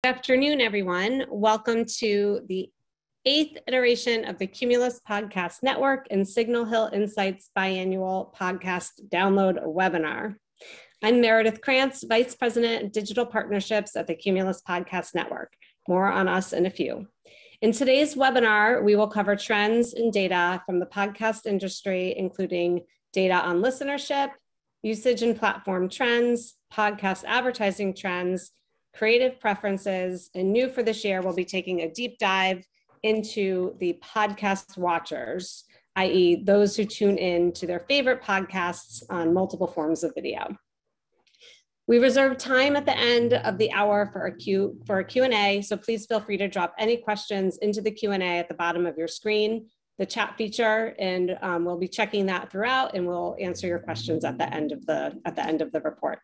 Good afternoon, everyone. Welcome to the 8th iteration of the Cumulus Podcast Network and Signal Hill Insights biannual podcast download webinar. I'm Meredith Krantz, Vice President of Digital Partnerships at the Cumulus Podcast Network. More on us in a few. In today's webinar, we will cover trends and data from the podcast industry, including data on listenership, usage and platform trends, podcast advertising trends, creative preferences, and new for this year, we'll be taking a deep dive into the podcast watchers, i.e. those who tune in to their favorite podcasts on multiple forms of video. We reserve time at the end of the hour for a Q&A, so please feel free to drop any questions into the Q&A at the bottom of your screen, the chat feature, and we'll be checking that throughout, and we'll answer your questions at the end of the report.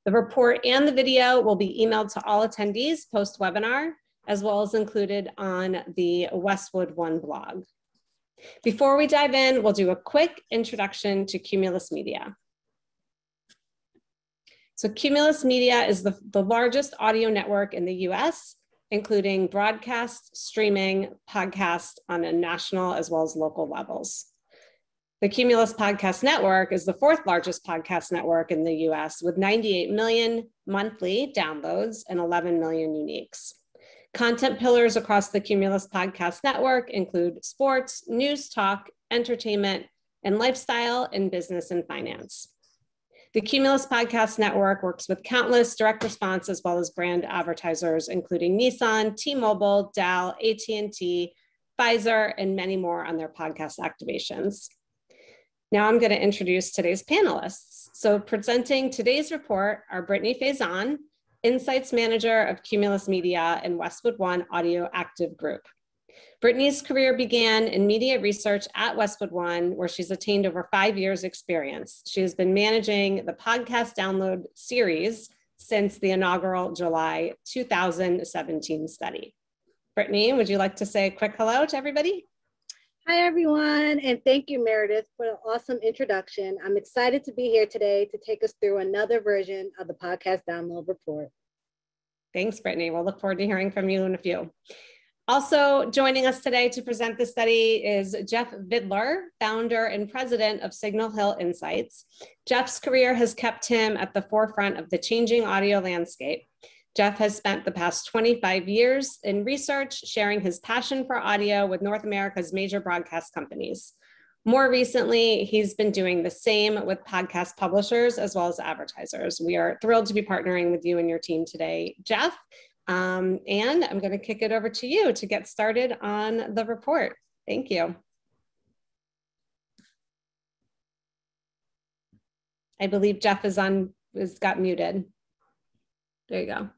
The report and the video will be emailed to all attendees post-webinar, as well as included on the Westwood One blog. Before we dive in, we'll do a quick introduction to Cumulus Media. So Cumulus Media is the largest audio network in the US, including broadcast, streaming, podcast on a national as well as local levels. The Cumulus Podcast Network is the 4th largest podcast network in the US with 98 million monthly downloads and 11 million uniques. Content pillars across the Cumulus Podcast Network include sports, news, talk, entertainment, and lifestyle, and business and finance. The Cumulus Podcast Network works with countless direct response as well as brand advertisers, including Nissan, T-Mobile, Dow, AT&T, Pfizer, and many more on their podcast activations. Now I'm going to introduce today's panelists. So presenting today's report are Brittany Faison, Insights Manager of Cumulus Media and Westwood One Audio Active Group. Brittany's career began in media research at Westwood One, where she's attained over 5 years experience. She has been managing the podcast download series since the inaugural July 2017 study. Brittany, would you like to say a quick hello to everybody? Hi, everyone, and thank you, Meredith, for an awesome introduction. I'm excited to be here today to take us through another version of the podcast download report. Thanks, Brittany. We'll look forward to hearing from you in a few. Also joining us today to present the study is Jeff Vidler, founder and president of Signal Hill Insights. Jeff's career has kept him at the forefront of the changing audio landscape. Jeff has spent the past 25 years in research, sharing his passion for audio with North America's major broadcast companies. More recently, he's been doing the same with podcast publishers as well as advertisers. We are thrilled to be partnering with you and your team today, Jeff. And I'm going to kick it over to you to get started on the report. Thank you. I believe Jeff is got muted. There you go.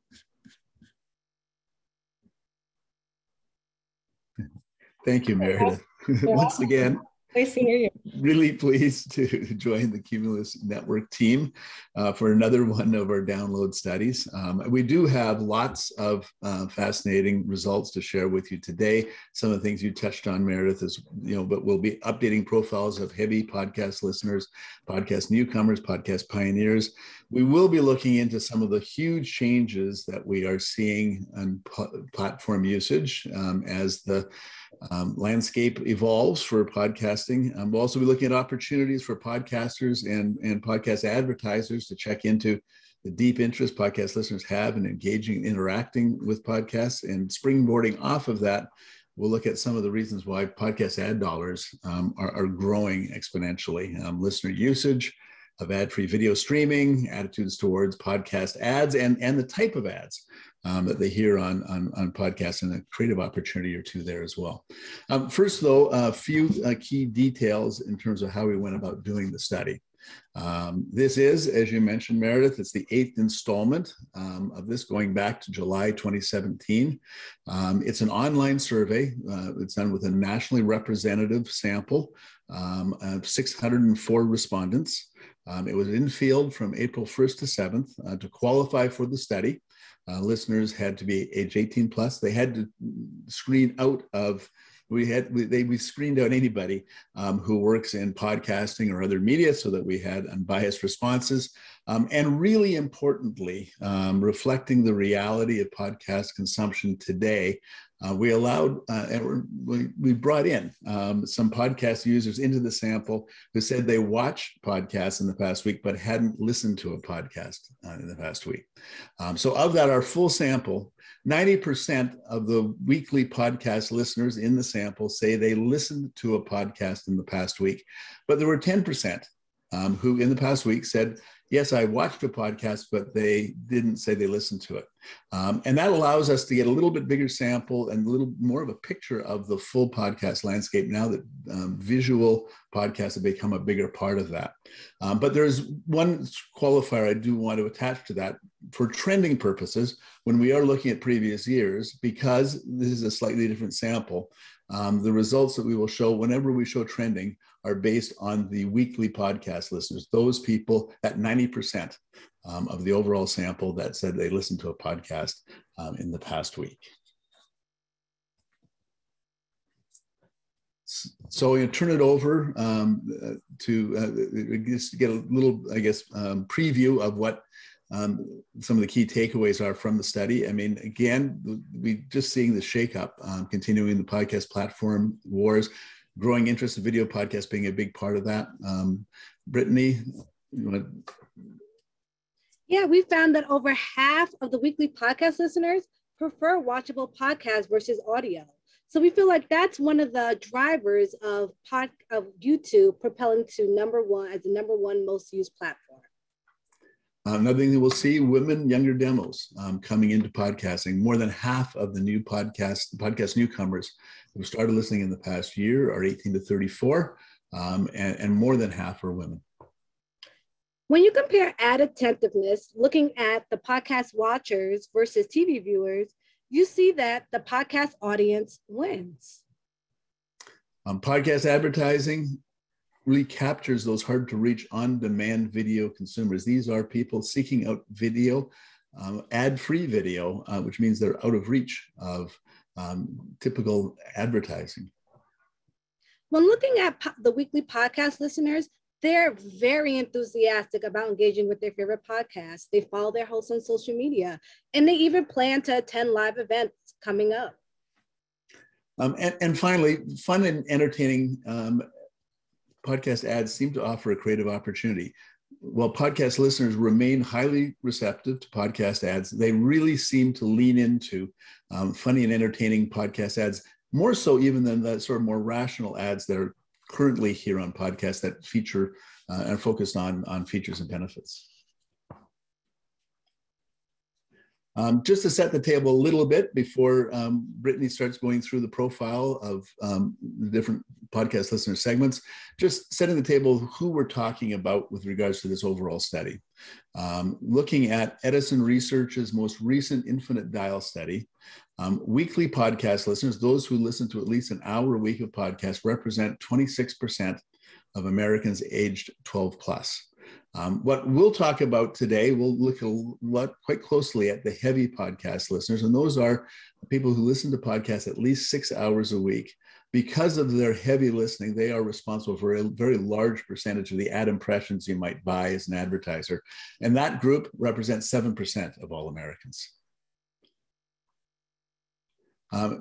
Thank you, Meredith. Once again, nice to hear you. Really pleased to join the Cumulus Network team for another one of our download studies. We do have lots of fascinating results to share with you today. Some of the things you touched on, Meredith, is, but we'll be updating profiles of heavy podcast listeners, podcast newcomers, podcast pioneers. We will be looking into some of the huge changes that we are seeing on platform usage as the landscape evolves for podcasting. We'll also be looking at opportunities for podcasters and podcast advertisers to check into the deep interest podcast listeners have in engaging and interacting with podcasts. And springboarding off of that, we'll look at some of the reasons why podcast ad dollars are growing exponentially. Listener usage of ad-free video streaming, attitudes towards podcast ads, and the type of ads that they hear on podcasts, and a creative opportunity or two there as well. First, though, a few key details in terms of how we went about doing the study. This is, as you mentioned, Meredith, it's the 8th installment of this, going back to July 2017. It's an online survey. It's done with a nationally representative sample of 604 respondents. It was in field from April 1st to 7th. To qualify for the study, listeners had to be age 18 plus. They had to screen out of we screened out anybody who works in podcasting or other media so that we had unbiased responses. And really importantly, reflecting the reality of podcast consumption today, we allowed, we brought in some podcast users into the sample who said they watched podcasts in the past week, but hadn't listened to a podcast in the past week. So of that, our full sample, 90% of the weekly podcast listeners in the sample say they listened to a podcast in the past week, but there were 10% who in the past week said, yes, I watched a podcast, but they didn't say they listened to it. And that allows us to get a little bit bigger sample and a little more of a picture of the full podcast landscape now that visual podcasts have become a bigger part of that. But there's one qualifier I do want to attach to that for trending purposes when we are looking at previous years, because this is a slightly different sample. The results that we will show whenever we show trending are based on the weekly podcast listeners, those people at 90% of the overall sample that said they listened to a podcast in the past week. So I'm going to turn it over to just get a little, preview of what some of the key takeaways are from the study. I mean, again, we just seeing the shakeup, continuing the podcast platform wars, growing interest in video podcasts being a big part of that. Brittany, you want to? Yeah, we found that over half of the weekly podcast listeners prefer watchable podcasts versus audio. So we feel like that's one of the drivers of YouTube propelling to number one most used platform. Another thing that we'll see, women, younger demos coming into podcasting. More than half of the new podcast newcomers who started listening in the past year are 18 to 34, and more than half are women. When you compare ad attentiveness, looking at the podcast watchers versus TV viewers, you see that the podcast audience wins. Podcast advertising really captures those hard to reach on-demand video consumers. These are people seeking out video, ad-free video, which means they're out of reach of typical advertising. When looking at the weekly podcast listeners, they're very enthusiastic about engaging with their favorite podcasts. They follow their hosts on social media, and they even plan to attend live events coming up. And finally, fun and entertaining podcast ads seem to offer a creative opportunity. While podcast listeners remain highly receptive to podcast ads, they really seem to lean into funny and entertaining podcast ads, more so even than the sort of more rational ads that are currently here on podcasts that feature and are focused on features and benefits. Just to set the table a little bit before Brittany starts going through the profile of the different podcast listener segments, just setting the table who we're talking about with regards to this overall study. Looking at Edison Research's most recent infinite dial study, weekly podcast listeners, those who listen to at least an hour a week of podcasts, represent 26% of Americans aged 12 plus. What we'll talk about today, we'll look quite closely at the heavy podcast listeners, and those are people who listen to podcasts at least 6 hours a week. Because of their heavy listening, they are responsible for a very large percentage of the ad impressions you might buy as an advertiser, and that group represents 7% of all Americans.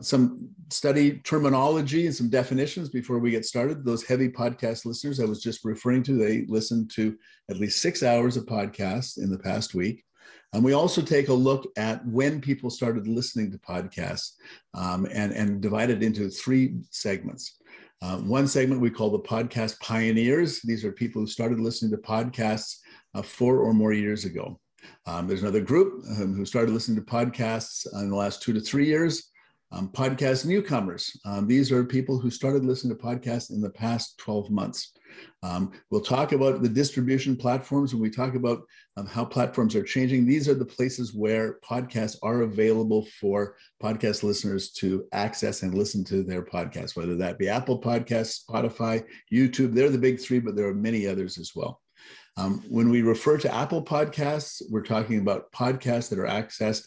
Some study terminology and some definitions before we get started. Those heavy podcast listeners I was just referring to, they listen to at least 6 hours of podcasts in the past week. And we also take a look at when people started listening to podcasts and divide it into three segments. One segment we call the podcast pioneers. These are people who started listening to podcasts 4 or more years ago. There's another group who started listening to podcasts in the last 2 to 3 years. Podcast newcomers. These are people who started listening to podcasts in the past 12 months. We'll talk about the distribution platforms when we talk about how platforms are changing. These are the places where podcasts are available for podcast listeners to access and listen to their podcasts, whether that be Apple Podcasts, Spotify, YouTube. They're the big three, but there are many others as well. When we refer to Apple Podcasts, we're talking about podcasts that are accessed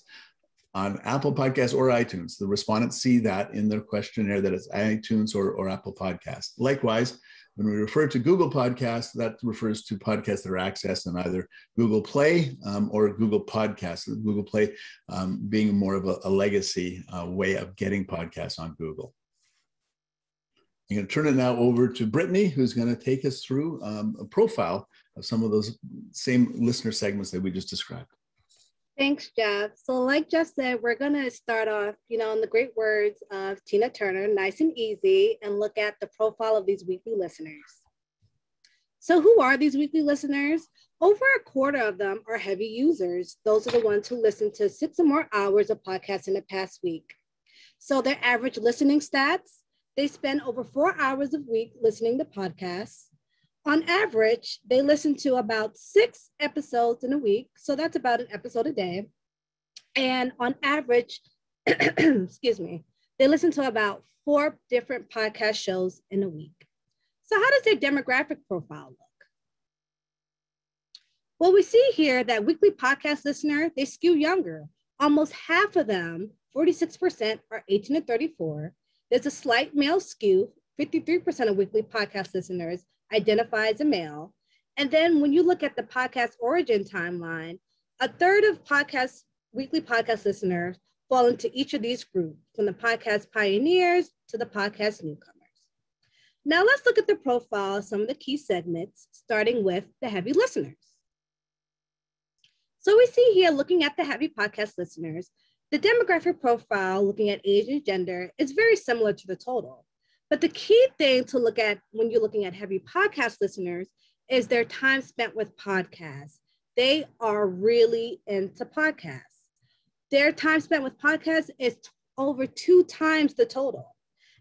on Apple Podcasts or iTunes. The respondents see that in their questionnaire that it's iTunes or Apple Podcasts. Likewise, when we refer to Google Podcasts, that refers to podcasts that are accessed on either Google Play or Google Podcasts. Google Play being more of a legacy way of getting podcasts on Google. I'm going to turn it now over to Brittany, who's going to take us through a profile of some of those same listener segments that we just described. Thanks, Jeff. So like Jeff said, we're going to start off, in the great words of Tina Turner, nice and easy, and look at the profile of these weekly listeners. So who are these weekly listeners? Over a quarter of them are heavy users. Those are the ones who listen to 6 or more hours of podcasts in the past week. So their average listening stats, they spend over 4 hours a week listening to podcasts. On average, they listen to about 6 episodes in a week. So that's about an episode a day. And on average, excuse me, they listen to about 4 different podcast shows in a week. So how does their demographic profile look? Well, we see here that weekly podcast listeners, they skew younger. Almost half of them, 46%, are 18 to 34. There's a slight male skew. 53% of weekly podcast listeners identify as a male. And then when you look at the podcast origin timeline, a third of weekly podcast listeners fall into each of these groups, from the podcast pioneers to the podcast newcomers. Now let's look at the profile of some of the key segments, starting with the heavy listeners. So we see here, looking at the heavy podcast listeners, the demographic profile, looking at age and gender, is very similar to the total. But the key thing to look at when you're looking at heavy podcast listeners is their time spent with podcasts. They are really into podcasts. Their time spent with podcasts is over 2 times the total.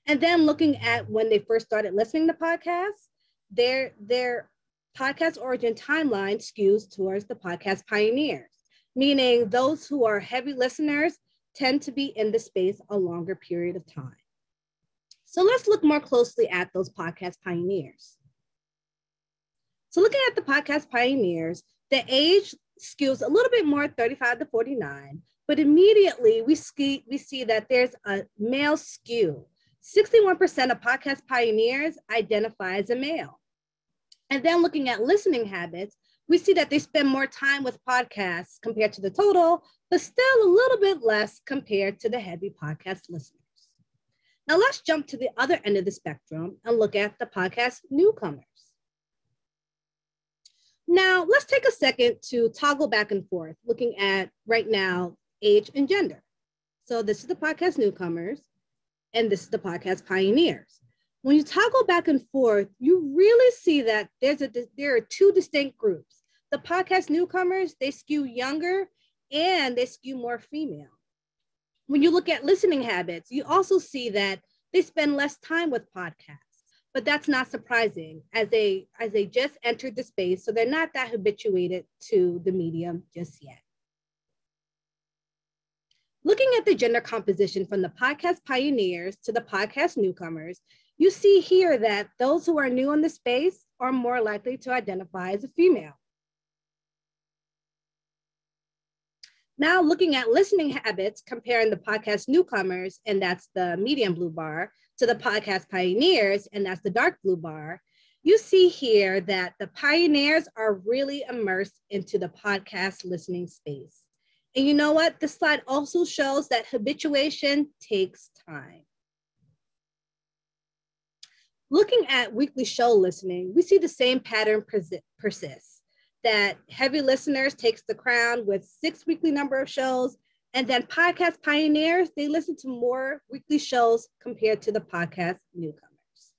And then looking at when they first started listening to podcasts, their podcast origin timeline skews towards the podcast pioneers, meaning those who are heavy listeners tend to be in the space a longer period of time. So let's look more closely at those podcast pioneers. So looking at the podcast pioneers, the age skews a little bit more 35 to 49, but immediately we see that there's a male skew. 61% of podcast pioneers identify as a male. And then looking at listening habits, we see that they spend more time with podcasts compared to the total, but still a little bit less compared to the heavy podcast listeners. Now let's jump to the other end of the spectrum and look at the podcast newcomers. Now let's take a second to toggle back and forth, looking at right now, age and gender. So this is the podcast newcomers, and this is the podcast pioneers. When you toggle back and forth, you really see that there are 2 distinct groups. The podcast newcomers, they skew younger and they skew more female. When you look at listening habits, you also see that they spend less time with podcasts, but that's not surprising as they just entered the space, so they're not that habituated to the medium just yet. Looking at the gender composition from the podcast pioneers to the podcast newcomers, you see here that those who are new in the space are more likely to identify as a female. Now looking at listening habits, comparing the podcast newcomers, and that's the medium blue bar, to the podcast pioneers, and that's the dark blue bar, you see here that the pioneers are really immersed into the podcast listening space. And you know what? This slide also shows that habituation takes time. Looking at weekly show listening, we see the same pattern persists. That heavy listeners takes the crown with 6 weekly number of shows, and then podcast pioneers, they listen to more weekly shows compared to the podcast newcomers.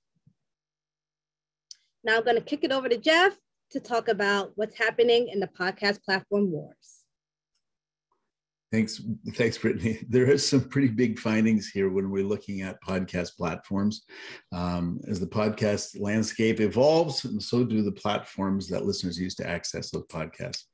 Now I'm going to kick it over to Jeff to talk about what's happening in the podcast platform wars. Thanks, Brittany. There is some pretty big findings here when we're looking at podcast platforms. As the podcast landscape evolves, and so do the platforms that listeners use to access those podcasts.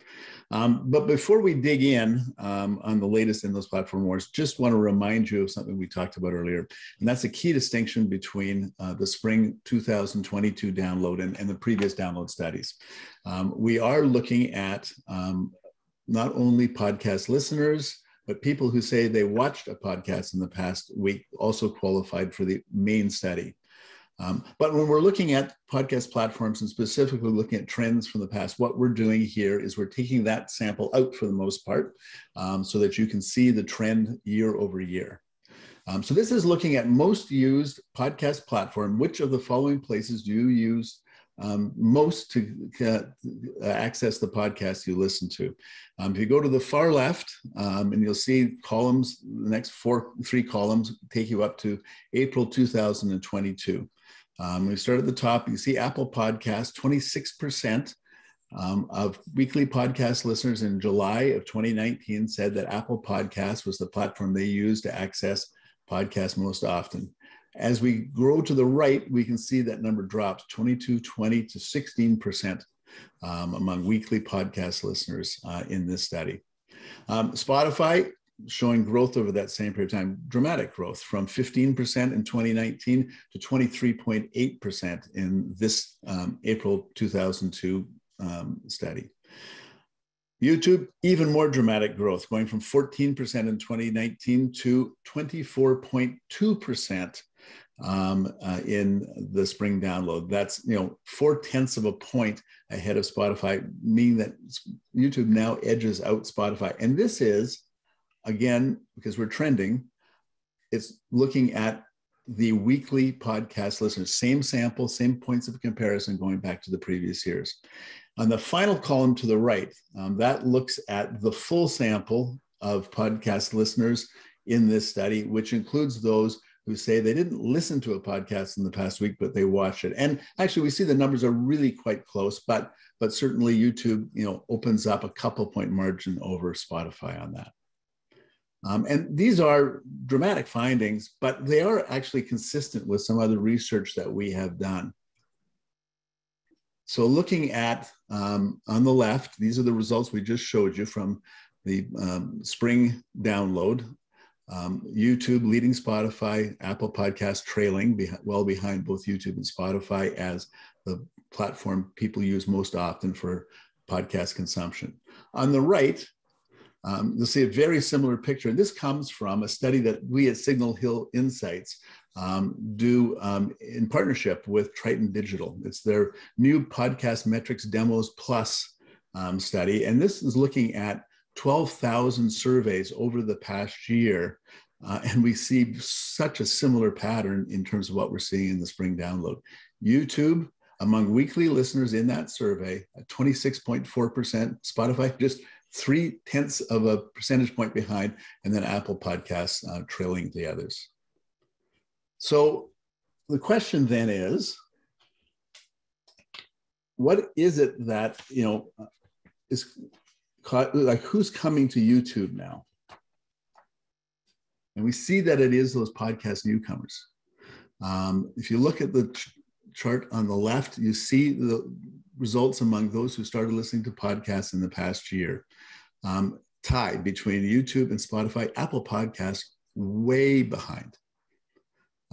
But before we dig in on the latest in those platform wars, just want to remind you of something we talked about earlier, and that's a key distinction between the spring 2022 download and the previous download studies. We are looking at not only podcast listeners, but people who say they watched a podcast in the past week also qualified for the main study. But when we're looking at podcast platforms and specifically looking at trends from the past, what we're doing here is we're taking that sample out for the most part so that you can see the trend year over year. So this is looking at most used podcast platform. Which of the following places do you use most to access the podcast you listen to? If you go to the far left, and you'll see columns, the next three columns take you up to April 2022. We start at the top, you see Apple Podcasts, 26% of weekly podcast listeners in July of 2019 said that Apple Podcasts was the platform they used to access podcasts most often. As we grow to the right, we can see that number drops 20 to 16% among weekly podcast listeners in this study. Spotify, showing growth over that same period of time, dramatic growth from 15% in 2019 to 23.8% in this April 2002 study. YouTube, even more dramatic growth, going from 14% in 2019 to 24.2% in the spring download. That's 0.4 of a point ahead of Spotify, meaning that YouTube now edges out Spotify. And this is, again, because we're trending, it's looking at the weekly podcast listeners, same sample, same points of comparison going back to the previous years. On the final column to the right, that looks at the full sample of podcast listeners in this study, which includes those who say they didn't listen to a podcast in the past week, but they watched it. And actually, we see the numbers are really quite close, but certainly YouTube, opens up a couple point margin over Spotify on that. And these are dramatic findings, but they are actually consistent with some other research that we have done. So looking at, on the left, these are the results we just showed you from the spring download. YouTube leading Spotify, Apple Podcasts trailing well behind both YouTube and Spotify as the platform people use most often for podcast consumption. On the right, you'll see a very similar picture. This comes from a study that we at Signal Hill Insights do in partnership with Triton Digital. It's their new Podcast Metrics Demos Plus study. And this is looking at 12,000 surveys over the past year. And we see such a similar pattern in terms of what we're seeing in the spring download. YouTube, among weekly listeners in that survey, at 26.4%, Spotify just 0.3 of a percentage point behind, and then Apple Podcasts trailing the others. So the question then is, what is it that, is like, who's coming to YouTube now? And we see that it is those podcast newcomers. If you look at the chart on the left, you see the results among those who started listening to podcasts in the past year. Tied between YouTube and Spotify, Apple Podcasts way behind.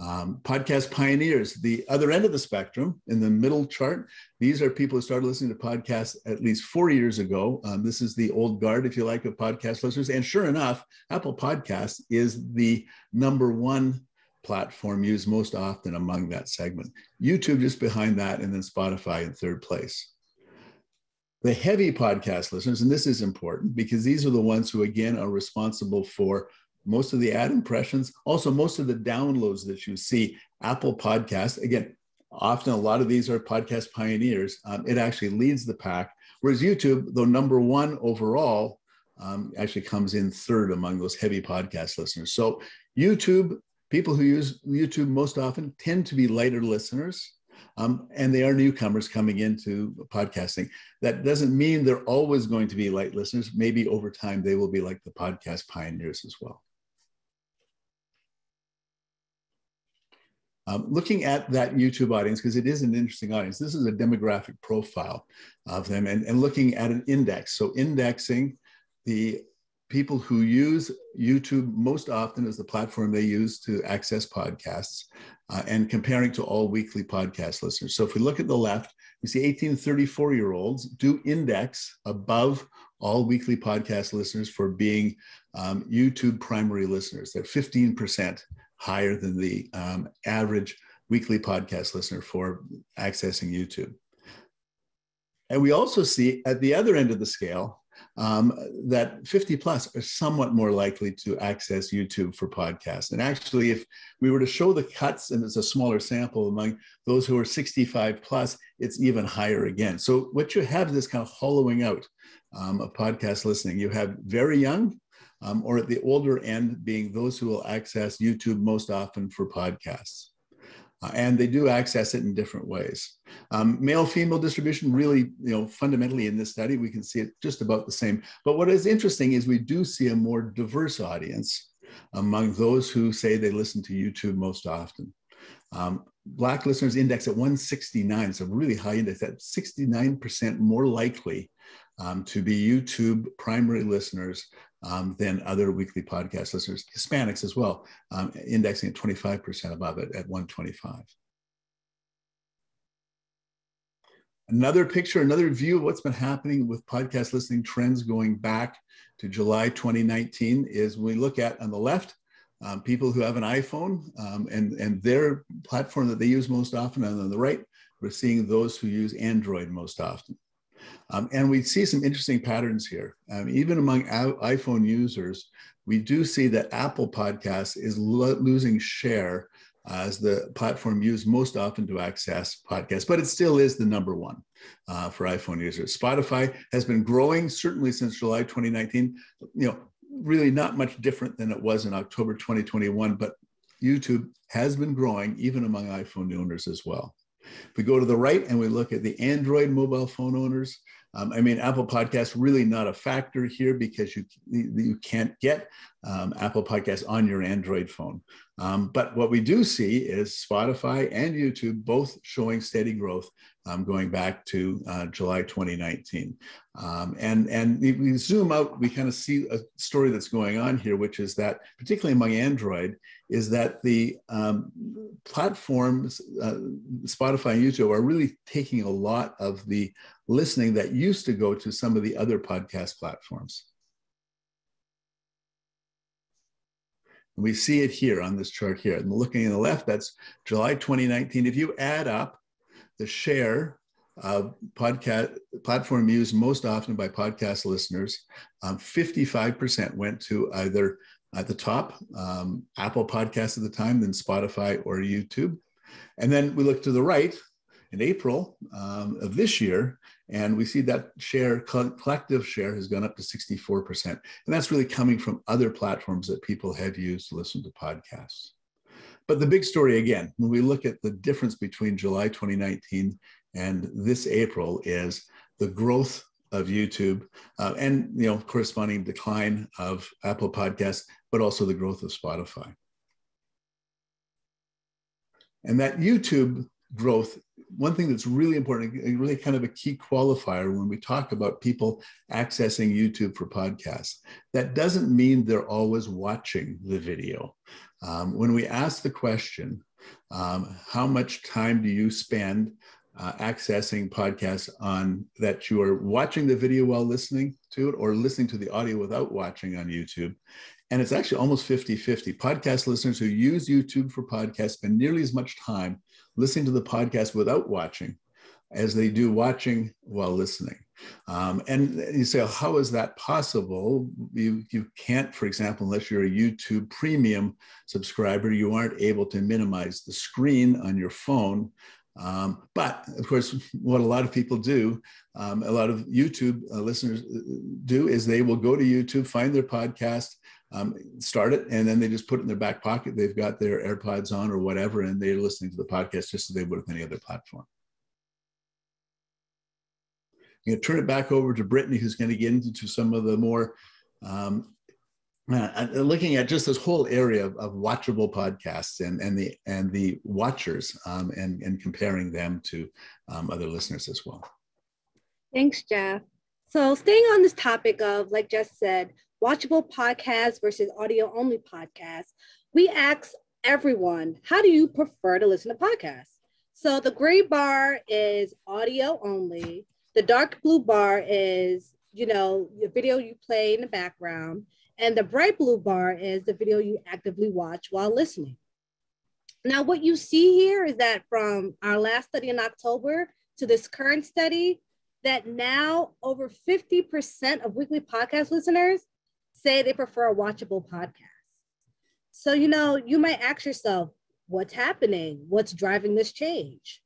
Podcast pioneers, the other end of the spectrum, in the middle chart, these are people who started listening to podcasts at least 4 years ago. This is the old guard, if you like, of podcast listeners. And sure enough, Apple Podcasts is the #1 platform used most often among that segment. YouTube just behind that, and then Spotify in third place. The heavy podcast listeners, and this is important because these are the ones who, again, are responsible for most of the ad impressions, also most of the downloads that you see. Apple Podcasts, again, often a lot of these are podcast pioneers. It actually leads the pack, whereas YouTube, though #1 overall, actually comes in third among those heavy podcast listeners. So YouTube, people who use YouTube most often tend to be lighter listeners. And they are newcomers coming into podcasting. That doesn't mean they're always going to be light listeners. Maybe over time, they will be like the podcast pioneers as well. Looking at that YouTube audience, because it is an interesting audience, this is a demographic profile of them, and looking at an index. So indexing the people who use YouTube most often as the platform they use to access podcasts, and comparing to all weekly podcast listeners. So if we look at the left, we see 18 to 34-year-olds do index above all weekly podcast listeners for being YouTube primary listeners. They're 15% higher than the average weekly podcast listener for accessing YouTube. And we also see at the other end of the scale that 50 plus are somewhat more likely to access YouTube for podcasts. And actually, if we were to show the cuts, and it's a smaller sample among those who are 65 plus, it's even higher again. So what you have is this kind of hollowing out of podcast listening. You have very young or at the older end being those who will access YouTube most often for podcasts. And they do access it in different ways. Male-female distribution really, fundamentally in this study, we can see it just about the same. But what is interesting is we do see a more diverse audience among those who say they listen to YouTube most often. Black listeners index at 169, so really high index, that's 69% more likely to be YouTube primary listeners than other weekly podcast listeners. Hispanics as well, indexing at 25% above it at 125. Another picture, another view of what's been happening with podcast listening trends going back to July 2019 is we look at on the left, people who have an iPhone and their platform that they use most often, and on the right, we're seeing those who use Android most often. And we see some interesting patterns here. Even among iPhone users, we do see that Apple Podcasts is losing share as the platform used most often to access podcasts, but it still is the number one for iPhone users. Spotify has been growing, certainly since July 2019, really not much different than it was in October 2021, but YouTube has been growing even among iPhone owners as well. If we go to the right and we look at the Android mobile phone owners, Apple Podcasts really not a factor here because you can't get Apple Podcasts on your Android phone. But what we do see is Spotify and YouTube both showing steady growth going back to July 2019. And if we zoom out, we kind of see a story that's going on here, which is that, particularly among Android, is that the platforms, Spotify and YouTube, are really taking a lot of the listening that used to go to some of the other podcast platforms. And we see it here on this chart here. And looking on the left, that's July 2019. If you add up the share of podcast platform used most often by podcast listeners, 55% went to either at the top, Apple Podcasts at the time, then Spotify or YouTube. And then we look to the right in April of this year, and we see that share, collective share, has gone up to 64%. And that's really coming from other platforms that people have used to listen to podcasts. But the big story, again, when we look at the difference between July 2019 and this April, is the growth of YouTube and corresponding decline of Apple Podcasts, but also the growth of Spotify. And that YouTube growth, one thing that's really important, really kind of a key qualifier when we talk about people accessing YouTube for podcasts, that doesn't mean they're always watching the video. When we ask the question, how much time do you spend accessing podcasts on that you are watching the video while listening to it or listening to the audio without watching on YouTube? And it's actually almost 50-50. Podcast listeners who use YouTube for podcasts spend nearly as much time listening to the podcast without watching as they do watching while listening. And you say, how is that possible? You can't, for example, unless you're a YouTube premium subscriber, you aren't able to minimize the screen on your phone. But of course, what a lot of people do, a lot of YouTube listeners do, is they will go to YouTube, find their podcast, start it, and then they just put it in their back pocket. They've got their AirPods on or whatever, and they're listening to the podcast just as they would with any other platform. I'm going to turn it back over to Brittany, who's going to get into some of the more looking at just this whole area of watchable podcasts and the watchers and comparing them to other listeners as well. Thanks, Jeff. So staying on this topic of, like Jeff said, watchable podcasts versus audio-only podcasts, we asked everyone, how do you prefer to listen to podcasts? So the gray bar is audio only. The dark blue bar is, the video you play in the background. And the bright blue bar is the video you actively watch while listening. Now, what you see here is that from our last study in October to this current study, that now over 50% of weekly podcast listeners say they prefer a watchable podcast. So, you might ask yourself, what's happening? What's driving this change?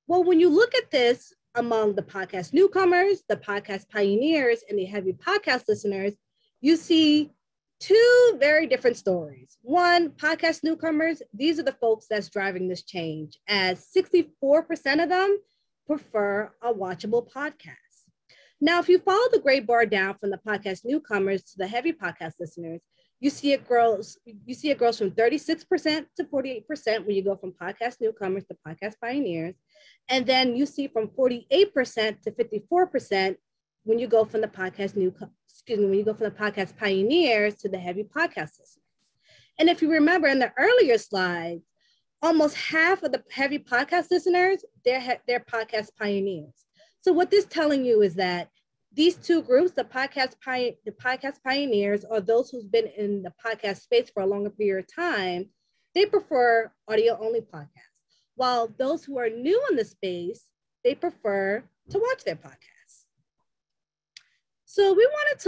Well, when you look at this among the podcast newcomers, the podcast pioneers, and the heavy podcast listeners, you see two very different stories. One, podcast newcomers, these are the folks that's driving this change, as 64% of them prefer a watchable podcast. Now, if you follow the gray bar down from the podcast newcomers to the heavy podcast listeners, you see it grows from 36% to 48% when you go from podcast newcomers to podcast pioneers. And then you see from 48% to 54% when you go from the podcast pioneers to the heavy podcast listeners. And if you remember in the earlier slides, almost half of the heavy podcast listeners, they're podcast pioneers. So what this is telling you is that these two groups, the podcast pioneers, or those who've been in the podcast space for a longer period of time, they prefer audio-only podcasts. While those who are new in the space, they prefer to watch their podcasts. So we wanted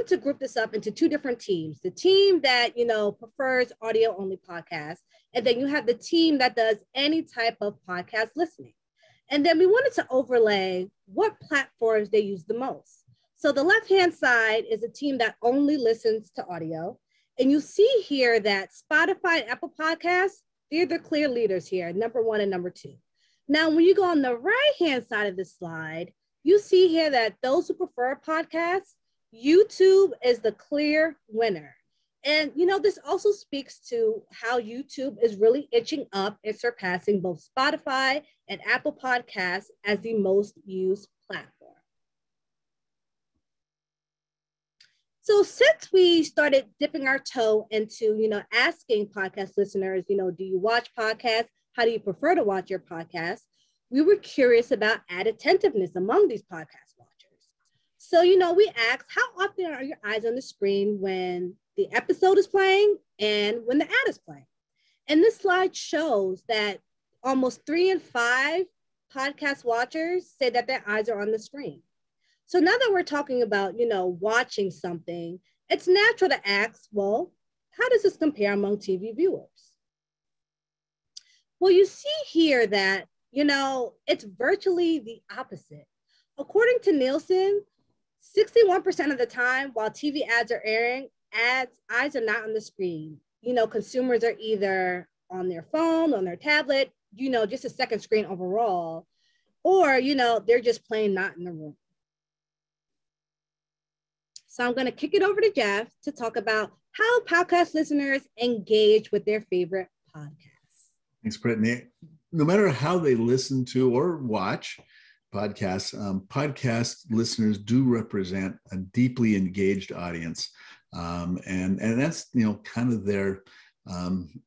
to group this up into two different teams. The team that, prefers audio-only podcasts, and then you have the team that does any type of podcast listening. And then we wanted to overlay what platforms they use the most. So the left-hand side is a team that only listens to audio. And you see here that Spotify and Apple Podcasts, they're the clear leaders here, number 1 and number 2. Now, when you go on the right-hand side of this slide, you see here that those who prefer podcasts, YouTube is the clear winner. And, this also speaks to how YouTube is really itching up and surpassing both Spotify and Apple Podcasts as the most used platform. So since we started dipping our toe into, asking podcast listeners, do you watch podcasts? How do you prefer to watch your podcast? We were curious about ad attentiveness among these podcast watchers. So, we asked, how often are your eyes on the screen when the episode is playing and when the ad is playing? And this slide shows that almost 3 in 5 podcast watchers say that their eyes are on the screen. So now that we're talking about, watching something, it's natural to ask, well, how does this compare among TV viewers? Well, you see here that, it's virtually the opposite. According to Nielsen, 61% of the time while TV ads are airing, eyes are not on the screen. Consumers are either on their phone, on their tablet, just a second screen overall, or, they're just plain not in the room. So I'm going to kick it over to Jeff to talk about how podcast listeners engage with their favorite podcasts. Thanks, Brittany. No matter how they listen to or watch podcasts, podcast listeners do represent a deeply engaged audience. And that's, kind of their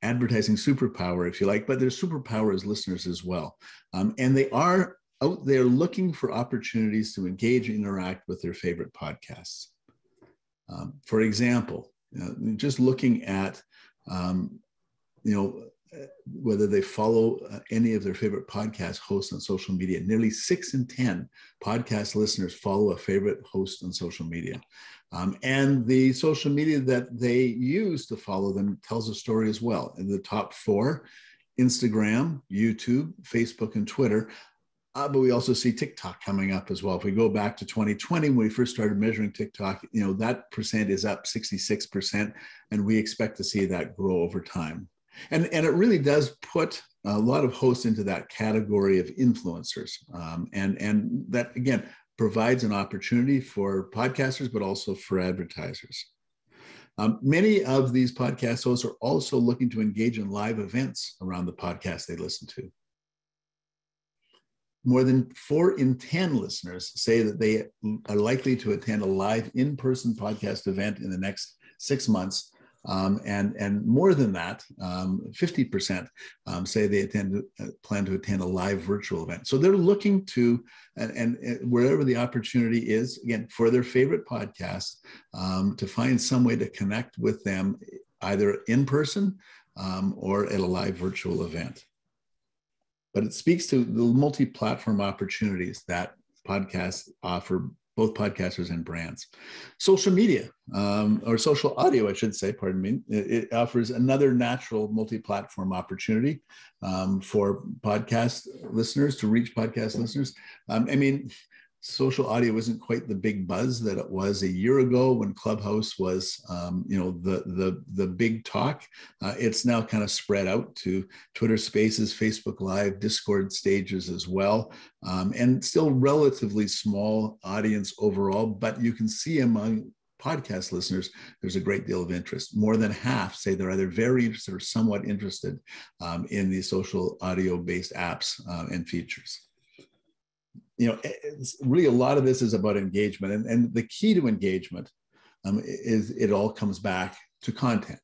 advertising superpower, if you like, but their superpower as listeners as well. And they are out there looking for opportunities to engage and interact with their favorite podcasts. For example, just looking at, whether they follow any of their favorite podcast hosts on social media. Nearly 6 in 10 podcast listeners follow a favorite host on social media. And the social media that they use to follow them tells a story as well. In the top 4, Instagram, YouTube, Facebook, and Twitter. But we also see TikTok coming up as well. If we go back to 2020, when we first started measuring TikTok, that percent is up 66%, and we expect to see that grow over time. And it really does put a lot of hosts into that category of influencers. And that, again, provides an opportunity for podcasters, but also for advertisers. Many of these podcast hosts are also looking to engage in live events around the podcast they listen to. More than 4 in 10 listeners say that they are likely to attend a live in-person podcast event in the next 6 months, And more than that, 50% say they plan to attend a live virtual event. So they're looking to, and wherever the opportunity is, again, for their favorite podcast, to find some way to connect with them either in person or at a live virtual event. But it speaks to the multi-platform opportunities that podcasts offer both podcasters and brands. Social media, or social audio, I should say, pardon me, it offers another natural multi-platform opportunity for podcast listeners to reach podcast listeners. I mean, social audio isn't quite the big buzz that it was a year ago when Clubhouse was, the big talk. It's now kind of spread out to Twitter Spaces, Facebook Live, Discord stages as well, and still relatively small audience overall. But you can see among podcast listeners, there's a great deal of interest. More than half say they're either very interested or somewhat interested in the social audio-based apps and features. It's really a lot of this is about engagement, and the key to engagement is it all comes back to content.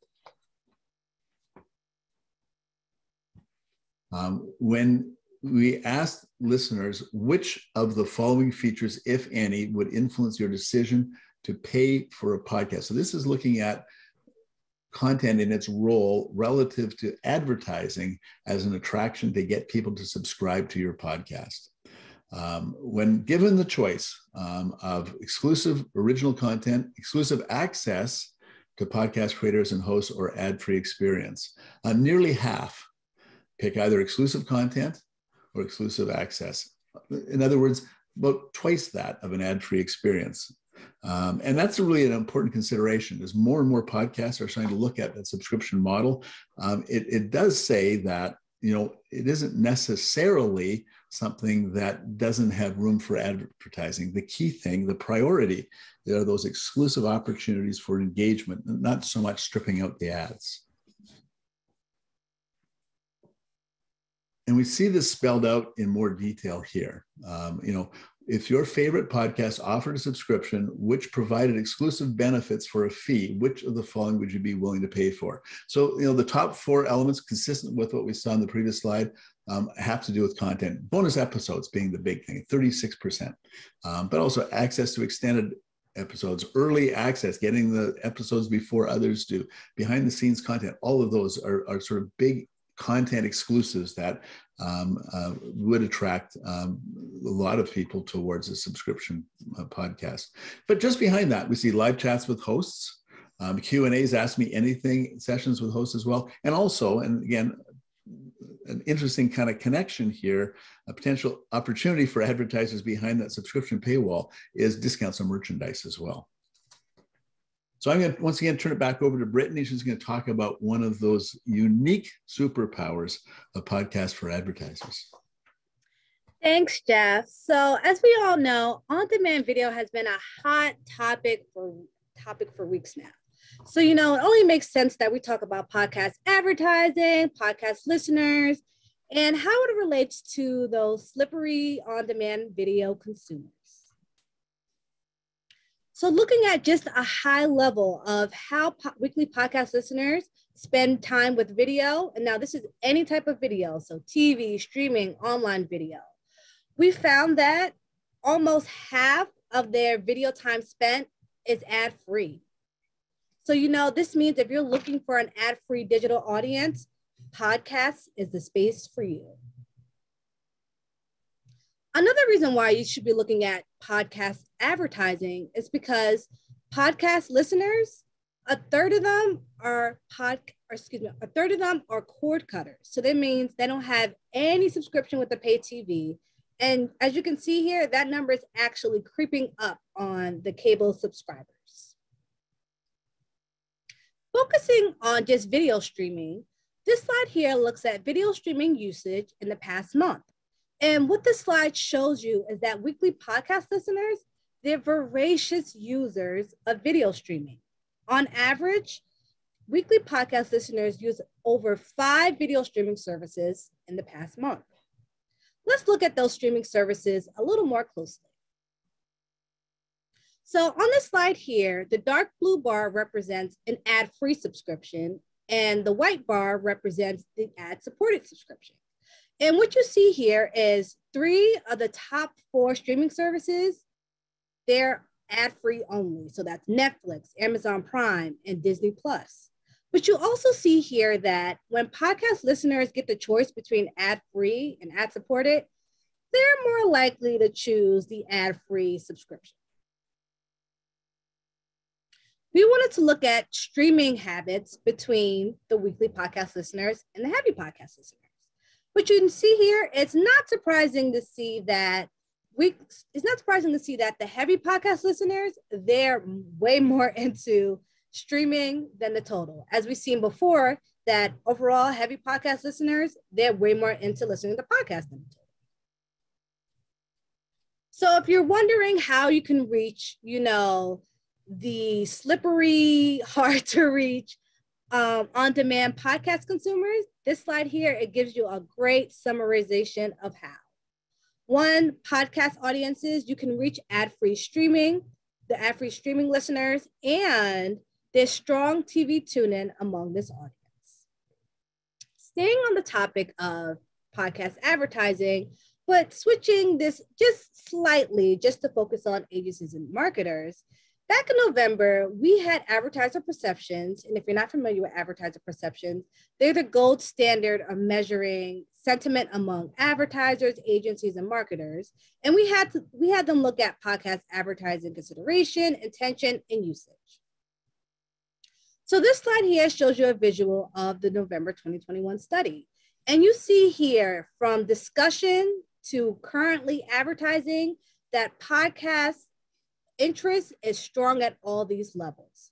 When we asked listeners which of the following features, if any, would influence your decision to pay for a podcast. So this is looking at content in its role relative to advertising as an attraction to get people to subscribe to your podcast. When given the choice of exclusive original content, exclusive access to podcast creators and hosts, or ad-free experience, nearly half pick either exclusive content or exclusive access. In other words, about twice that of an ad-free experience. And that's really an important consideration as more and more podcasts are starting to look at that subscription model. It does say that, it isn't necessarily something that doesn't have room for advertising. The key thing, the priority, there are those exclusive opportunities for engagement, not so much stripping out the ads. And we see this spelled out in more detail here. If your favorite podcast offered a subscription which provided exclusive benefits for a fee, which of the following would you be willing to pay for? So, the top 4 elements, consistent with what we saw in the previous slide, have to do with content. Bonus episodes being the big thing, 36%, but also access to extended episodes, early access, getting the episodes before others do, behind the scenes content. All of those are sort of big content exclusives that would attract a lot of people towards a subscription podcast. But just behind that, we see live chats with hosts, Q&As, Ask Me Anything sessions with hosts as well. And also, and again, an interesting kind of connection here, a potential opportunity for advertisers behind that subscription paywall is discounts on merchandise as well. So I'm going to once again turn it back over to Brittany. She's going to talk about one of those unique superpowers of podcasts for advertisers. Thanks, Jeff. So as we all know, on-demand video has been a hot topic for weeks now. So, it only makes sense that we talk about podcast advertising, podcast listeners, and how it relates to those slippery on-demand video consumers. So looking at just a high level of how weekly podcast listeners spend time with video, and now this is any type of video, so TV, streaming, online video, we found that almost half of their video time spent is ad-free. So, this means if you're looking for an ad-free digital audience, podcasts is the space for you. Another reason why you should be looking at podcast advertising is because podcast listeners, a third of them are cord cutters. So that means they don't have any subscription with the paid TV. And as you can see here, that number is actually creeping up on the cable subscribers. Focusing on just video streaming, this slide here looks at video streaming usage in the past month. And what this slide shows you is that weekly podcast listeners, they're voracious users of video streaming. On average, weekly podcast listeners use over 5 video streaming services in the past month. Let's look at those streaming services a little more closely. So on this slide here, the dark blue bar represents an ad-free subscription, and the white bar represents the ad-supported subscription. And what you see here is 3 of the top 4 streaming services, they're ad-free only. So that's Netflix, Amazon Prime, and Disney Plus. But you also see here that when podcast listeners get the choice between ad-free and ad-supported, they're more likely to choose the ad-free subscription. We wanted to look at streaming habits between the weekly podcast listeners and the heavy podcast listeners. What you can see here, it's not surprising to see that the heavy podcast listeners, they're way more into streaming than the total. As we've seen before, that overall heavy podcast listeners, they're way more into listening to podcasts than the total. So if you're wondering how you can reach, the slippery, hard to reach on-demand podcast consumers, this slide here, it gives you a great summarization of how. 1, podcast audiences, you can reach ad-free streaming, the ad-free streaming listeners, and there's strong TV tune-in among this audience. Staying on the topic of podcast advertising, but switching this just slightly, just to focus on agencies and marketers, back in November, we had advertiser perceptions. And if you're not familiar with advertiser perceptions, they're the gold standard of measuring sentiment among advertisers, agencies, and marketers. And we had them look at podcast advertising consideration, intention, and usage. So this slide here shows you a visual of the November 2021 study. And you see here from discussion to currently advertising that podcast interest is strong at all these levels.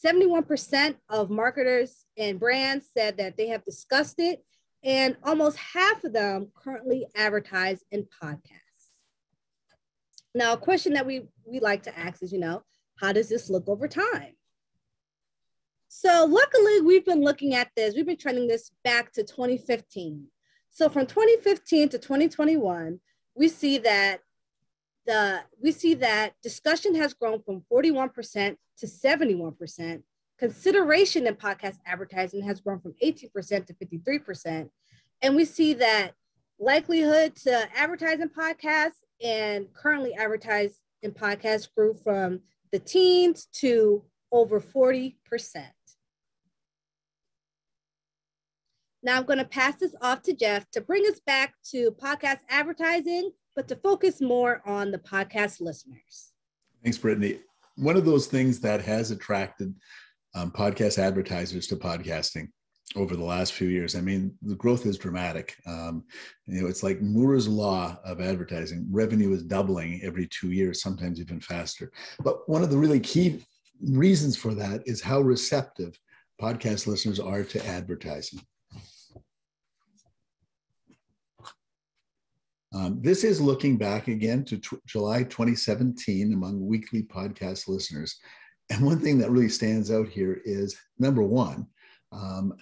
71% of marketers and brands said that they have discussed it, and almost half of them currently advertise in podcasts. Now, a question that we like to ask is, how does this look over time? So luckily, we've been looking at this, we've been trending this back to 2015. So from 2015 to 2021, we see that discussion has grown from 41% to 71%. Consideration in podcast advertising has grown from 18% to 53%. And we see that likelihood to advertise in podcasts and currently advertise in podcasts grew from the teens to over 40%. Now I'm going to pass this off to Jeff to bring us back to podcast advertising, but to focus more on the podcast listeners. Thanks, Brittany. One of those things that has attracted podcast advertisers to podcasting over the last few years, the growth is dramatic. It's like Moore's law of advertising. Revenue is doubling every 2 years, sometimes even faster. But one of the really key reasons for that is how receptive podcast listeners are to advertising. This is looking back again to July 2017 among weekly podcast listeners. And one thing that really stands out here is, number one,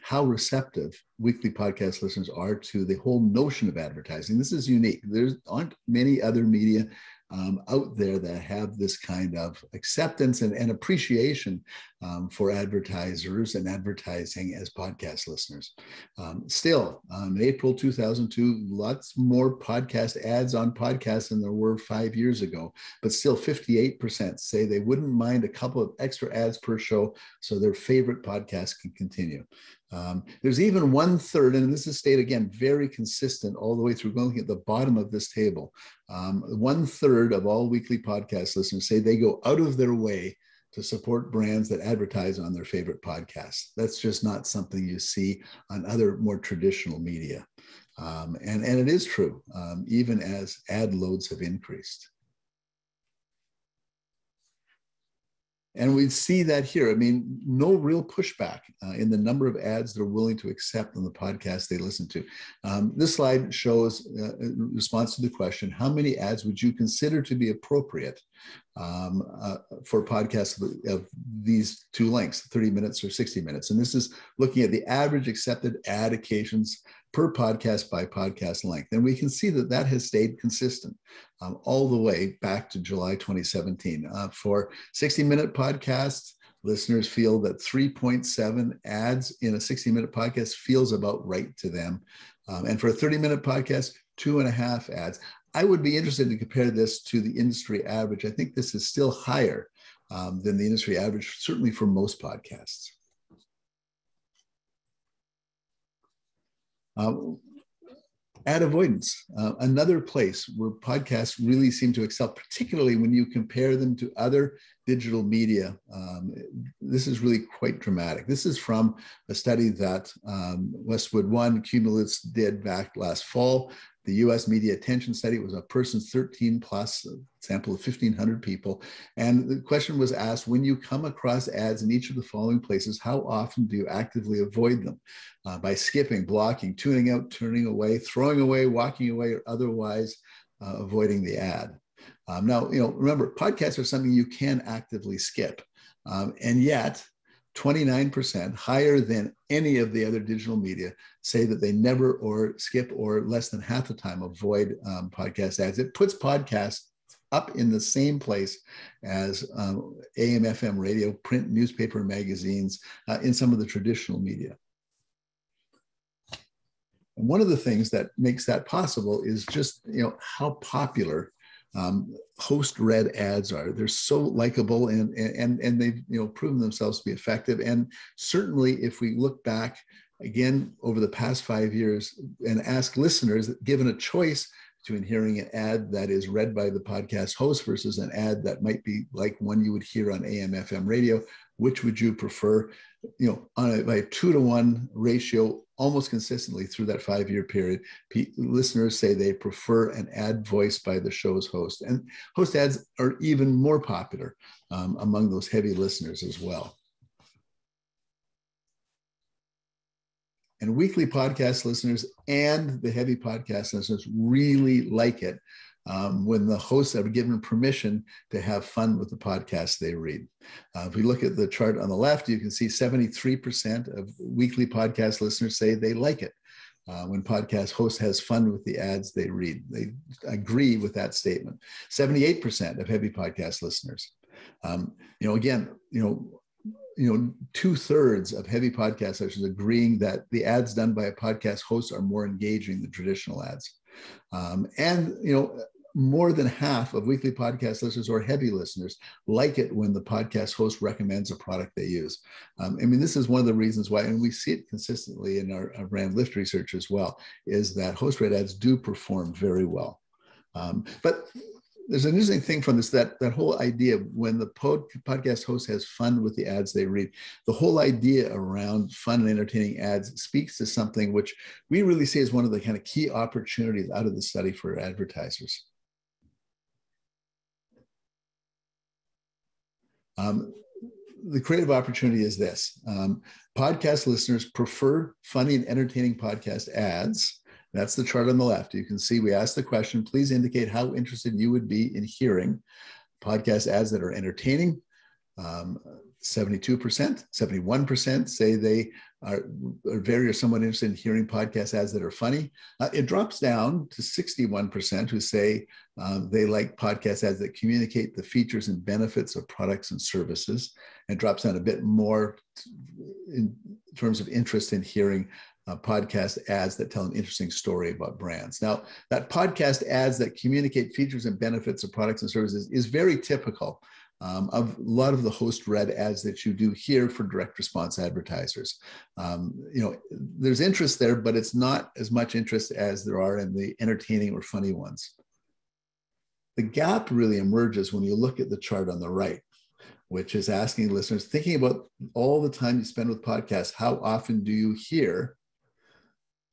how receptive weekly podcast listeners are to the whole notion of advertising. This is unique. There aren't many other media out there that have this kind of acceptance and appreciation for advertisers and advertising as podcast listeners. Still, in April 2002, lots more podcast ads on podcasts than there were 5 years ago, but still 58% say they wouldn't mind a couple of extra ads per show so their favorite podcast can continue. There's even 1/3, and this is stayed again very consistent all the way through, going at the bottom of this table. 1/3 of all weekly podcast listeners say they go out of their way to support brands that advertise on their favorite podcasts. That's just not something you see on other more traditional media. And it is true, even as ad loads have increased. And we see that here. No real pushback in the number of ads they're willing to accept on the podcast they listen to. This slide shows a response to the question, how many ads would you consider to be appropriate for podcasts of these two lengths, 30 minutes or 60 minutes? And this is looking at the average accepted ad occasions per podcast by podcast length. And we can see that that has stayed consistent all the way back to July 2017. For 60-minute podcasts, listeners feel that 3.7 ads in a 60-minute podcast feels about right to them. And for a 30-minute podcast, 2.5 ads. I would be interested to compare this to the industry average. I think this is still higher than the industry average, certainly for most podcasts. Ad avoidance, another place where podcasts really seem to excel, particularly when you compare them to other digital media. This is really quite dramatic. This is from a study that Westwood One Cumulus did back last fall. The US Media Attention Study was a person's 13 plus, a sample of 1,500 people. And the question was asked, when you come across ads in each of the following places, how often do you actively avoid them? By skipping, blocking, tuning out, turning away, throwing away, walking away, or otherwise avoiding the ad. Now, remember, podcasts are something you can actively skip. And yet, 29%, higher than any of the other digital media, say that they never or skip or less than half the time avoid podcast ads. It puts podcasts up in the same place as AM, FM radio, print, newspaper, magazines, in some of the traditional media. And one of the things that makes that possible is just how popular host-read ads are. They're so likable, and they've proven themselves to be effective. And certainly, if we look back again over the past 5 years and ask listeners, given a choice between hearing an ad that is read by the podcast host versus an ad that might be like one you would hear on AM, FM radio, which would you prefer? By a 2-to-1 ratio, almost consistently through that 5-year period, listeners say they prefer an ad voiced by the show's host. And host ads are even more popular among those heavy listeners as well. And weekly podcast listeners and the heavy podcast listeners really like it when the hosts are given permission to have fun with the podcast they read. If we look at the chart on the left, you can see 73% of weekly podcast listeners say they like it when podcast host has fun with the ads they read. They agree with that statement. 78% of heavy podcast listeners. Again, 2/3 of heavy podcast listeners agreeing that the ads done by a podcast host are more engaging than traditional ads. More than half of weekly podcast listeners or heavy listeners like it when the podcast host recommends a product they use. This is one of the reasons why, and we see it consistently in our brand lift research as well, is that host-read ads do perform very well. But there's an interesting thing from this, that whole idea when the podcast host has fun with the ads they read, the whole idea around fun and entertaining ads speaks to something which we really see as one of the kind of key opportunities out of the study for advertisers. The creative opportunity is this. Podcast listeners prefer funny and entertaining podcast ads. That's the chart on the left. You can see we asked the question, please indicate how interested you would be in hearing podcast ads that are entertaining. 72%, 71% say they are very or somewhat interested in hearing podcast ads that are funny. It drops down to 61% who say they like podcast ads that communicate the features and benefits of products and services. And drops down a bit more in terms of interest in hearing podcast ads that tell an interesting story about brands. Now, that podcast ads that communicate features and benefits of products and services is very typical of a lot of the host-read ads that you do hear for direct response advertisers. There's interest there, but it's not as much interest as there are in the entertaining or funny ones. The gap really emerges when you look at the chart on the right, which is asking listeners, thinking about all the time you spend with podcasts, how often do you hear?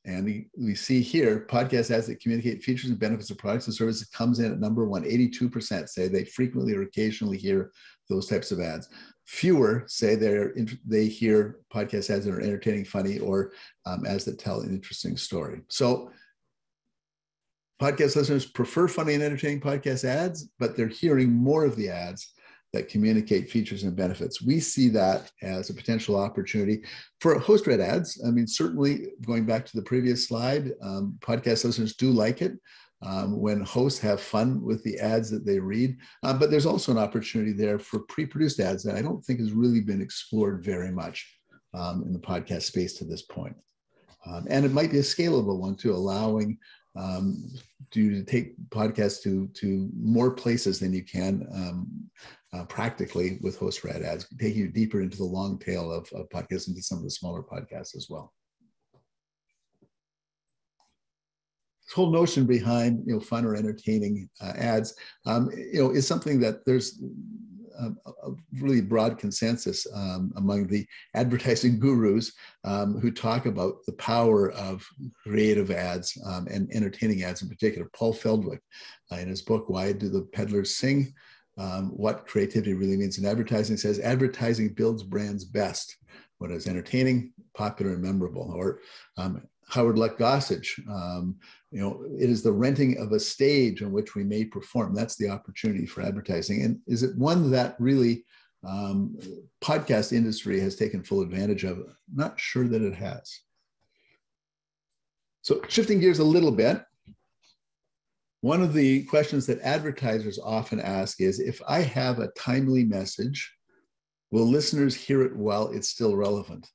And we see here, podcast ads that communicate features and benefits of products and services comes in at number one. 82% say they frequently or occasionally hear those types of ads. Fewer say they hear podcast ads that are entertaining, funny, or ads that tell an interesting story. So podcast listeners prefer funny and entertaining podcast ads, but they're hearing more of the ads that communicate features and benefits. We see that as a potential opportunity for host-read ads. I mean, certainly going back to the previous slide, podcast listeners do like it when hosts have fun with the ads that they read. But there's also an opportunity there for pre-produced ads that I don't think has really been explored very much in the podcast space to this point. And it might be a scalable one too, allowing to take podcasts to more places than you can practically with host-read ads, taking you deeper into the long tail of podcasts, into some of the smaller podcasts as well. This whole notion behind fun or entertaining ads is something that there's a really broad consensus among the advertising gurus who talk about the power of creative ads and entertaining ads in particular. Paul Feldwick, in his book, Why Do the Peddlers Sing? What Creativity Really Means in Advertising, says advertising builds brands best when it's entertaining, popular, and memorable. Or Howard Luck Gossage, it is the renting of a stage on which we may perform. That's the opportunity for advertising. And is it one that really podcast industry has taken full advantage of? Not sure that it has. So shifting gears a little bit, one of the questions that advertisers often ask is, if I have a timely message, will listeners hear it while it's still relevant?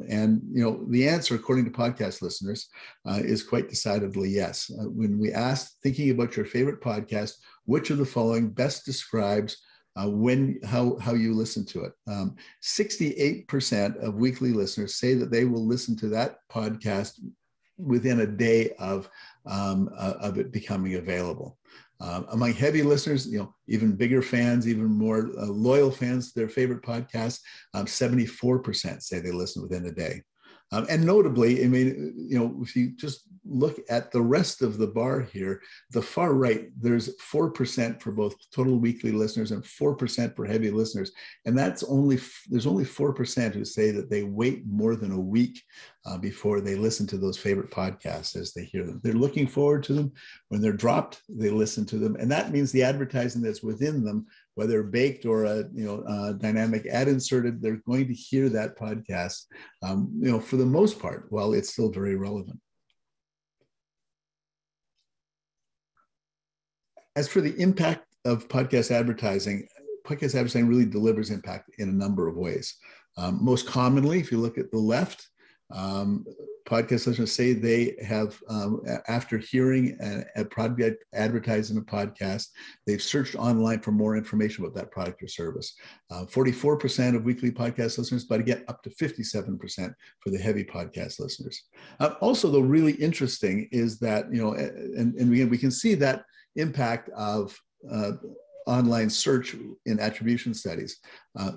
And the answer, according to podcast listeners, is quite decidedly yes. When we asked, thinking about your favorite podcast, which of the following best describes how you listen to it? 68% of weekly listeners say that they will listen to that podcast within a day of it becoming available. Among heavy listeners, even bigger fans, even more loyal fans to their favorite podcasts, 74% say they listen within a day. And notably, I mean, if you just look at the rest of the bar here, the far right, there's 4% for both total weekly listeners and 4% for heavy listeners. And there's only 4% who say that they wait more than a week before they listen to those favorite podcasts as they hear them. They're looking forward to them. When they're dropped, they listen to them. And that means the advertising that's within them, whether baked or a dynamic ad inserted, they're going to hear that podcast, for the most part, while it's still very relevant. As for the impact of podcast advertising really delivers impact in a number of ways. Most commonly, if you look at the left, podcast listeners say they have, after hearing a product advertised in a podcast, they've searched online for more information about that product or service. 44% of weekly podcast listeners, but again, up to 57% for the heavy podcast listeners. Also, though, really interesting is that, and again, we can see that impact of online search in attribution studies.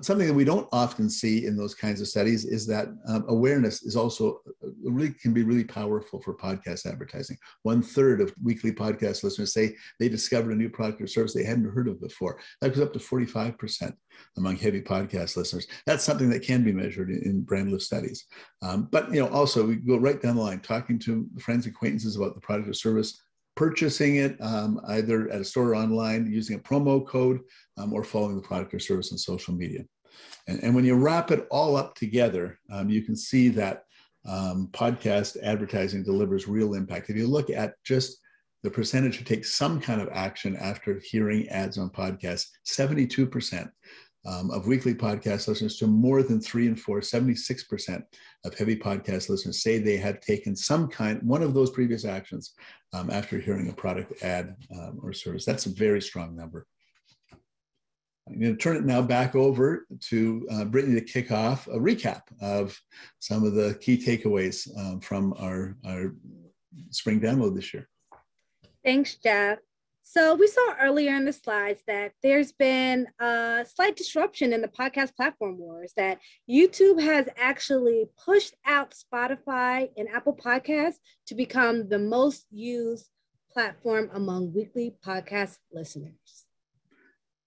Something that we don't often see in those kinds of studies is that awareness is also can be really powerful for podcast advertising. 1/3 of weekly podcast listeners say they discovered a new product or service they hadn't heard of before. That goes up to 45% among heavy podcast listeners. That's something that can be measured in brand lift studies. But also we go right down the line, talking to friends, acquaintances about the product or service, purchasing it either at a store or online, using a promo code, or following the product or service on social media. And when you wrap it all up together, you can see that podcast advertising delivers real impact. If you look at just the percentage who take some kind of action after hearing ads on podcasts, 72% of weekly podcast listeners to more than 3 and 4, 76% of heavy podcast listeners say they have taken one of those previous actions after hearing a product ad or service. That's a very strong number. I'm going to turn it now back over to Brittany to kick off a recap of some of the key takeaways from our spring download this year. Thanks, Jeff. So we saw earlier in the slides that there's been a slight disruption in the podcast platform wars, that YouTube has actually pushed out Spotify and Apple Podcasts to become the most used platform among weekly podcast listeners.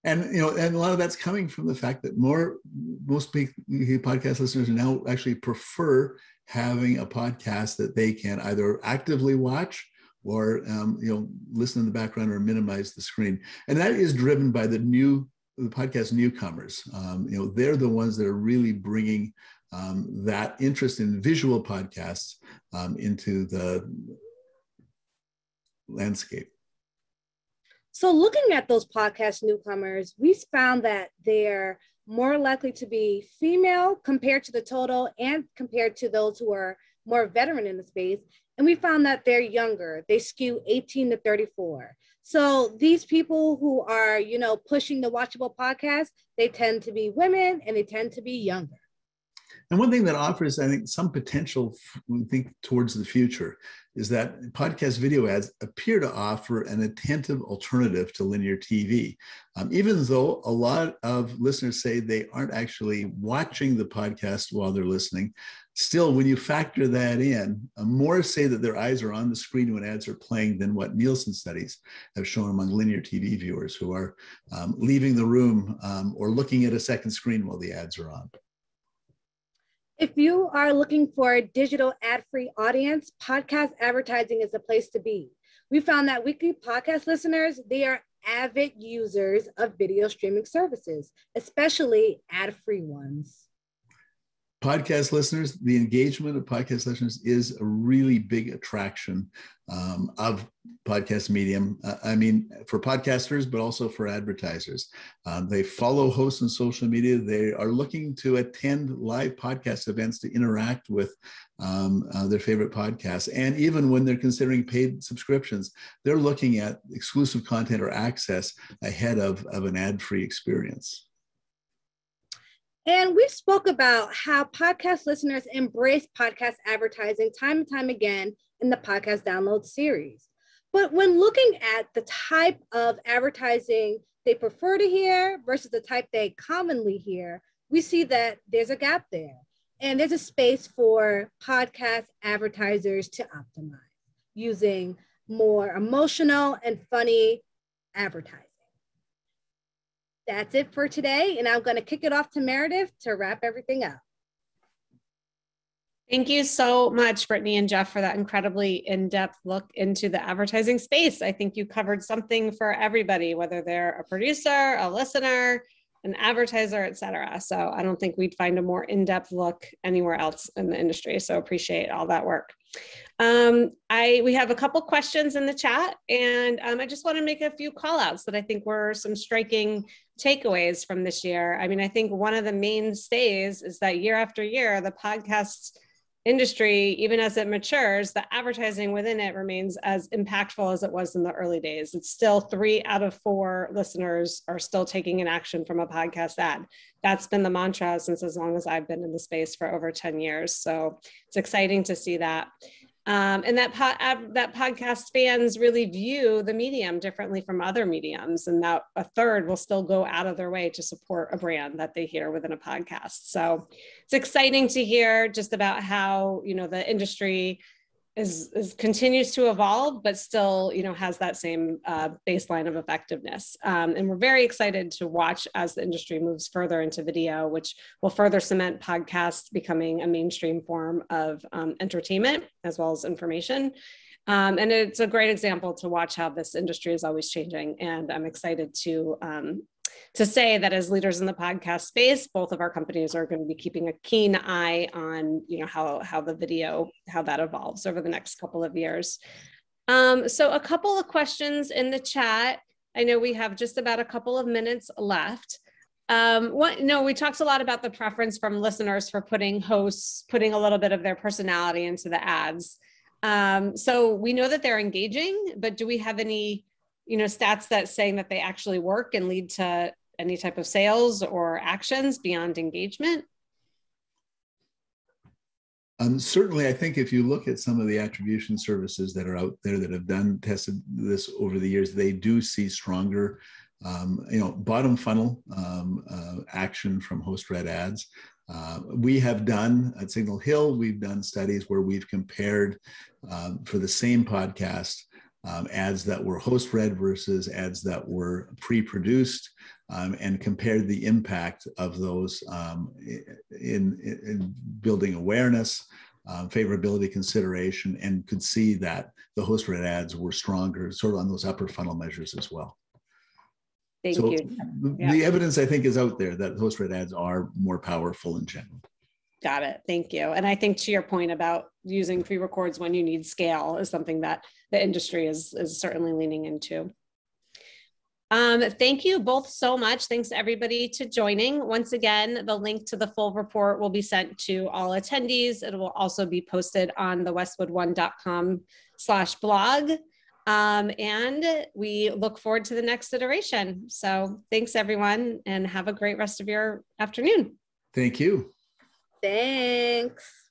And and a lot of that's coming from the fact that most podcast listeners now actually prefer having a podcast that they can either actively watch or listen in the background or minimize the screen. And that is driven by the new the podcast newcomers. They're the ones that are really bringing that interest in visual podcasts into the landscape. So looking at those podcast newcomers, we found that they're more likely to be female compared to the total and compared to those who are more veteran in the space. And we found that they're younger. They skew 18 to 34. So these people who are, pushing the watchable podcast, they tend to be women and they tend to be younger. And one thing that offers, I think, some potential, when we think towards the future, is that podcast video ads appear to offer an attentive alternative to linear TV. Even though a lot of listeners say they aren't actually watching the podcast while they're listening, still, when you factor that in, more say that their eyes are on the screen when ads are playing than what Nielsen studies have shown among linear TV viewers who are leaving the room or looking at a second screen while the ads are on. If you are looking for a digital ad-free audience, podcast advertising is the place to be. We found that weekly podcast listeners, they are avid users of video streaming services, especially ad-free ones. Podcast listeners, the engagement of podcast listeners is a really big attraction of podcast medium. For podcasters, but also for advertisers. They follow hosts on social media. They are looking to attend live podcast events to interact with their favorite podcasts. And even when they're considering paid subscriptions, they're looking at exclusive content or access ahead of an ad-free experience. And we spoke about how podcast listeners embrace podcast advertising time and time again in the podcast download series. But when looking at the type of advertising they prefer to hear versus the type they commonly hear, we see that there's a gap there. And there's a space for podcast advertisers to optimize using more emotional and funny advertising. That's it for today, and I'm going to kick it off to Meredith to wrap everything up. Thank you so much, Brittany and Jeff, for that incredibly in-depth look into the advertising space. I think you covered something for everybody, whether they're a producer, a listener, an advertiser, et cetera. So I don't think we'd find a more in-depth look anywhere else in the industry. So appreciate all that work. We have a couple questions in the chat, and I just want to make a few call outs that I think were some striking takeaways from this year. I think one of the mainstays is that year after year, the podcast industry, even as it matures, the advertising within it remains as impactful as it was in the early days. It's still 3 out of 4 listeners are still taking an action from a podcast ad. That's been the mantra since as long as I've been in the space for over 10 years. So it's exciting to see that. And that podcast fans really view the medium differently from other mediums, and that a third will still go out of their way to support a brand that they hear within a podcast. So it's exciting to hear just about how, the industry continues to evolve, but still, has that same baseline of effectiveness. And we're very excited to watch as the industry moves further into video, which will further cement podcasts becoming a mainstream form of entertainment as well as information. And it's a great example to watch how this industry is always changing. And I'm excited to say that as leaders in the podcast space, both of our companies are going to be keeping a keen eye on, how the video, how that evolves over the next couple of years. So a couple of questions in the chat. I know we have just about a couple of minutes left. We talked a lot about the preference from listeners for putting a little bit of their personality into the ads. So we know that they're engaging, but do we have any stats that saying that they actually work and lead to any type of sales or actions beyond engagement? Certainly, I think if you look at some of the attribution services that are out there that have tested this over the years, they do see stronger, bottom funnel action from host-read ads. We have done at Signal Hill, we've done studies where we've compared for the same podcast ads that were host-read versus ads that were pre-produced, and compared the impact of those in building awareness, favorability consideration, and could see that the host-read ads were stronger, sort of on those upper funnel measures as well. Thank So you. the evidence, I think, is out there that host-read ads are more powerful in general. Got it. Thank you. And I think to your point about using pre-records when you need scale is something that the industry is certainly leaning into. Thank you both so much. Thanks everybody to joining. Once again, the link to the full report will be sent to all attendees. It will also be posted on the westwood1.com/blog. And we look forward to the next iteration. So thanks everyone and have a great rest of your afternoon. Thank you. Thanks.